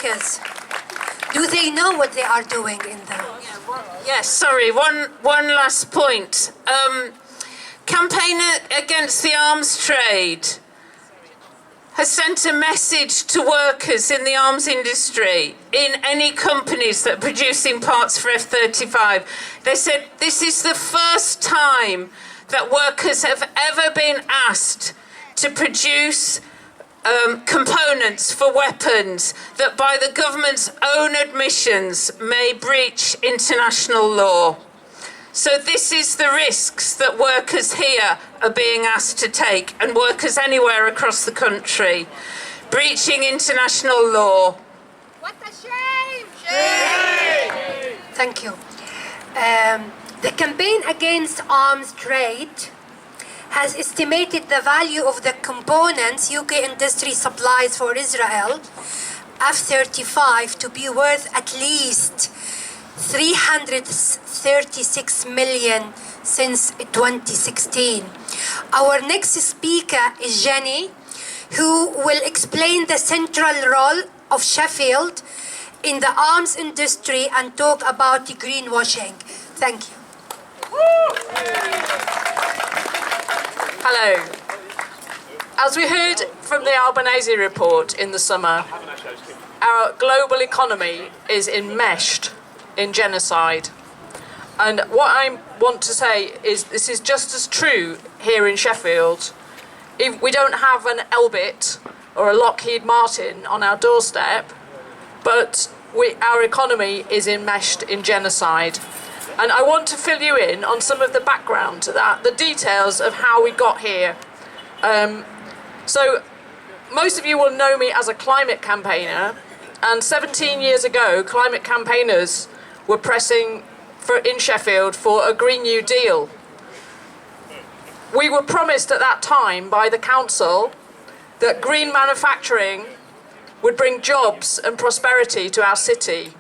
workers? Do they know what they are doing in there? Yes, sorry, one last point. Campaign Against the Arms Trade has sent a message to workers in the arms industry, in any companies that are producing parts for F-35. They said this is the first time that workers have ever been asked to produce components for weapons that, by the government's own admissions, may breach international law. So this is the risks that workers here are being asked to take, and workers anywhere across the country. Breaching international law. What a shame! Shame! Thank you. The Campaign Against Arms Trade has estimated the value of the components UK industry supplies for Israel, F-35, to be worth at least 336 million since 2016. Our next speaker is Jenny, who will explain the central role of Sheffield in the arms industry and talk about greenwashing. Thank you. Hello. As we heard from the Albanese report in the summer, our global economy is enmeshed in genocide. And what I want to say is this is just as true here in Sheffield. If we don't have an Elbit or a Lockheed Martin on our doorstep, but our economy is enmeshed in genocide. And I want to fill you in on some of the background to that, the details of how we got here. So most of you will know me as a climate campaigner, and 17 years ago, climate campaigners were pressing in Sheffield for a Green New Deal. We were promised at that time by the council that green manufacturing would bring jobs and prosperity to our city.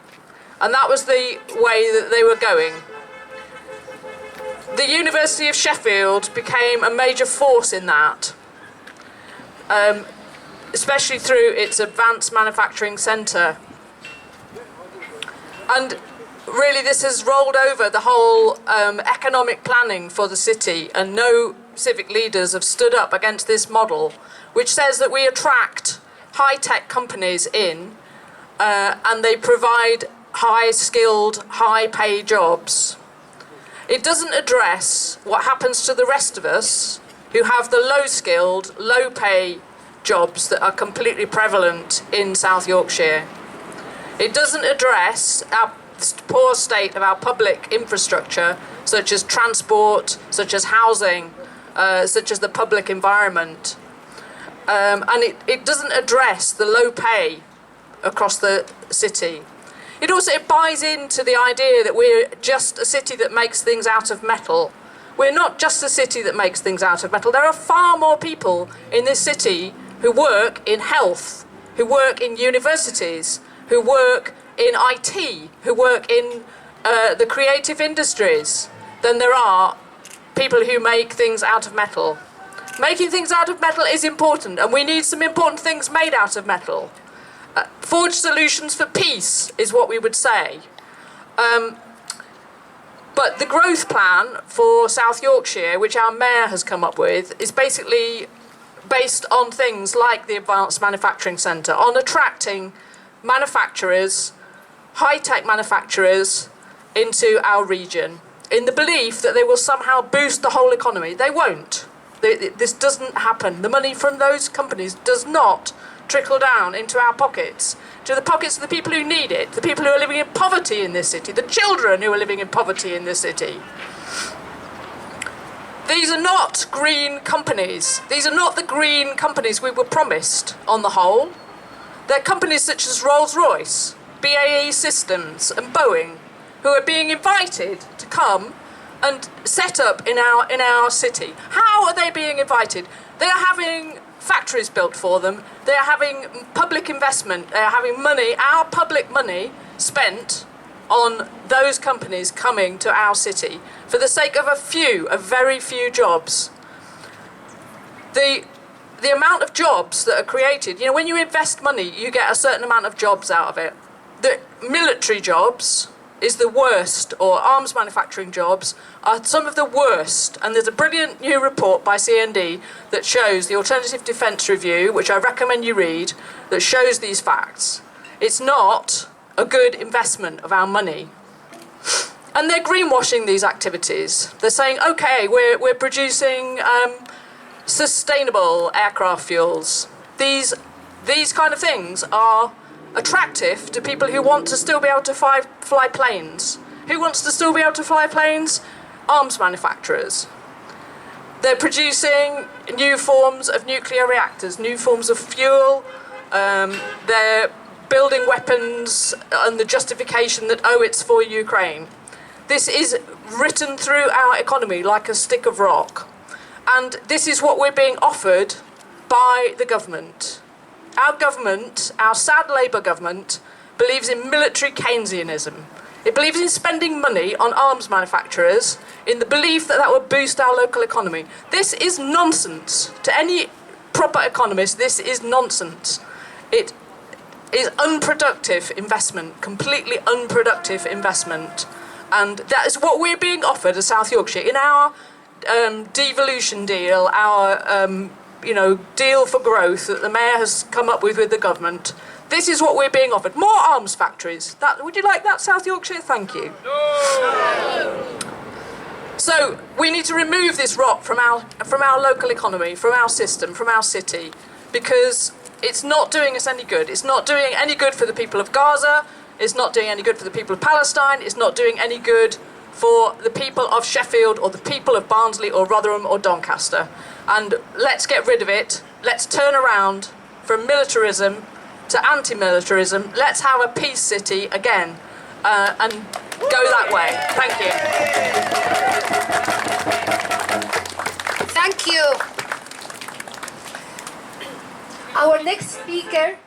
And that was the way that they were going. The University of Sheffield became a major force in that, especially through its Advanced Manufacturing Centre. And really this has rolled over the whole economic planning for the city, and no civic leaders have stood up against this model, which says that we attract high-tech companies in and they provide high-skilled, high-pay jobs. It doesn't address what happens to the rest of us who have the low-skilled, low-pay jobs that are completely prevalent in South Yorkshire. It doesn't address our poor state of our public infrastructure, such as transport, such as housing, such as the public environment. And it doesn't address the low pay across the city. It buys into the idea that we're just a city that makes things out of metal. We're not just a city that makes things out of metal. There are far more people in this city who work in health, who work in universities, who work in IT, who work in the creative industries, than there are people who make things out of metal. Making things out of metal is important, and we need some important things made out of metal. Forged solutions for peace is what we would say. But the growth plan for South Yorkshire, which our mayor has come up with, is basically based on things like the Advanced Manufacturing Centre, on attracting manufacturers, high-tech manufacturers, into our region, in the belief that they will somehow boost the whole economy. They won't. This doesn't happen. The money from those companies does not trickle down into our pockets, to the pockets of the people who need it, the people who are living in poverty in this city, the children who are living in poverty in this city. These are not green companies. These are not the green companies we were promised on the whole. They're companies such as Rolls-Royce, BAE Systems and Boeing, who are being invited to come and set up in our city. How are they being invited? They are having factories built for them. They are having public investment. They are having money, our public money, spent on those companies coming to our city for the sake of a very few jobs. The the amount of jobs that are created, you know, when you invest money, you get a certain amount of jobs out of it. The military jobs is the worst, or arms manufacturing jobs are some of the worst. And there's a brilliant new report by CND that shows, the Alternative Defence Review, which I recommend you read, that shows these facts. It's not a good investment of our money. And they're greenwashing these activities. They're saying, okay, we're producing sustainable aircraft fuels. These kind of things are attractive to people who want to still be able to fly planes. Who wants to still be able to fly planes? Arms manufacturers. They're producing new forms of nuclear reactors, new forms of fuel. They're building weapons on the justification that, oh, it's for Ukraine. This is written through our economy like a stick of rock. And this is what we're being offered by the government. Our government, our sad Labour government, believes in military Keynesianism. It believes in spending money on arms manufacturers in the belief that that will boost our local economy. This is nonsense. To any proper economist, this is nonsense. It is unproductive investment, completely unproductive investment. And that is what we're being offered as South Yorkshire. In our devolution deal, our deal for growth that the Mayor has come up with the government, this is what we're being offered. More arms factories. Would you like that, South Yorkshire? Thank you. No. So we need to remove this rot from our local economy, from our system, from our city, because it's not doing us any good. It's not doing any good for the people of Gaza. It's not doing any good for the people of Palestine. It's not doing any good for the people of Sheffield or the people of Barnsley or Rotherham or Doncaster. And let's get rid of it. Let's turn around from militarism to anti-militarism. Let's have a peace city again and go that way. Thank you. Thank you. Our next speaker